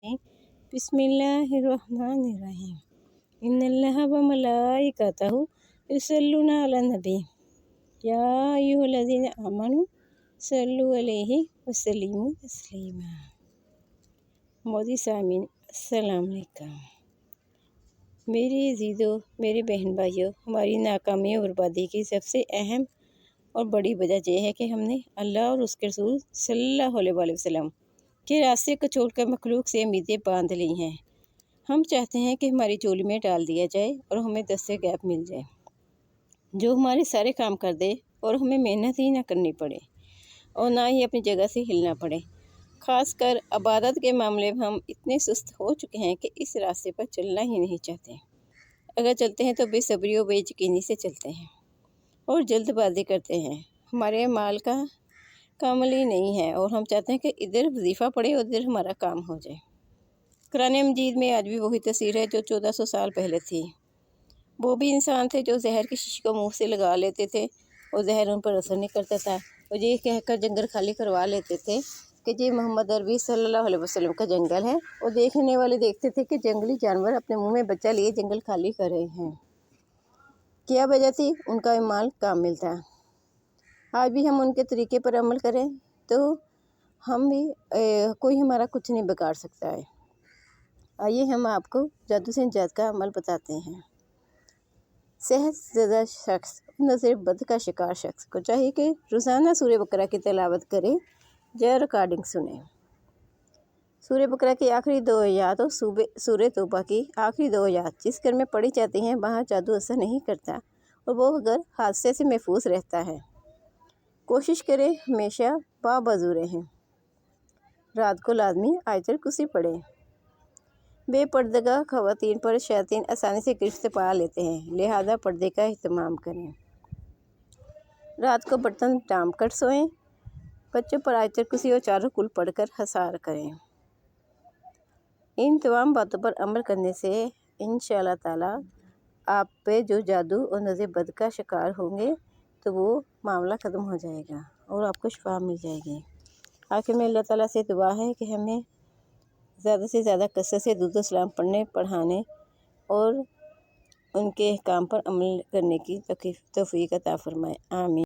बिस्मिल्लाहिर्रहमानिर्रहीम। इन्नल्लाह व मलाइकतहु युसल्लूना अलन नबी या अय्युहल्लज़ीना आमनू सल्लु अलैहि वसल्लिमु तस्लीमा। मोदी सामीन अस्सलाम वालेकुम। मेरे अज़ीज़ों, मेरे बहन भाइयों, हमारी नाकामी और बर्बादी की सबसे अहम और बड़ी वजह यह है कि हमने अल्लाह और उसके रसूल सल्लल्लाहु अलैहि वसल्लम के रास्ते को छोड़कर मखलूक से उम्मीदें बांध ली हैं। हम चाहते हैं कि हमारी चोली में डाल दिया जाए और हमें दस्ते गैप मिल जाए, जो हमारे सारे काम कर दे और हमें मेहनत ही ना करनी पड़े और ना ही अपनी जगह से हिलना पड़े। ख़ासकर इबादत के मामले में हम इतने सुस्त हो चुके हैं कि इस रास्ते पर चलना ही नहीं चाहते। अगर चलते हैं तो बेसब्री और बेयकीनी से चलते हैं और जल्दबाजी करते हैं। हमारे माल का कामल ही नहीं है और हम चाहते हैं कि इधर वजीफ़ा पड़े और इधर हमारा काम हो जाए। कुरान मजीद में आज भी वही तस्वीर है जो 1400 साल पहले थी। वो भी इंसान थे जो जहर की शीशी को मुंह से लगा लेते थे और जहर उन पर असर नहीं करता था और ये कहकर जंगल खाली करवा लेते थे कि ये मोहम्मद अरबी सल्लल्लाहु अलैहि वसल्लम का जंगल है। और देखने वाले देखते थे कि जंगली जानवर अपने मुंह में बच्चा लिए जंगल खाली कर रहे हैं। क्या वजह थी? उनका माल कामिल था। आज भी हम उनके तरीके पर अमल करें तो हम भी कोई हमारा कुछ नहीं बिगाड़ सकता है। आइए हम आपको जादू से निजात का अमल बताते हैं। सेहत ज़दा शख्स, नज़र बद का शिकार शख्स को चाहिए कि रोज़ाना सूरह बकरा की तिलावत करें या रिकॉर्डिंग सुने। सूरह बकरा की आखिरी 2 आयत और सूरह तौबा की आखिरी 2 आयत जिस घर में पढ़ी जाती हैं वहाँ जादू असर नहीं करता और वो घर हादसे से महफूज रहता है। कोशिश करें हमेशा बावजू रहें। रात को लाजमी आयतुल कुर्सी पढ़ें। बेपर्दगा ख़वातीन पर शैतान आसानी से गिरफ्त पा लेते हैं, लिहाजा पर्दे का एहतमाम करें। रात को बर्तन टाँप कर सोएं। बच्चों पर आयतुल कुर्सी और चारों कुल पढ़कर हसार करें। इन तमाम बातों पर अमल करने से इंशाअल्लाह ताला आप पे जो जादू और नज़र बद का शिकार होंगे तो वो मामला ख़त्म हो जाएगा और आपको शिफा मिल जाएगी। आखिर में अल्लाह ताला से दुआ है कि हमें ज़्यादा से ज़्यादा कसरत से दुरूद सलाम पढ़ने, पढ़ाने और उनके काम पर अमल करने की तौफीक अता फरमाए। आमीन।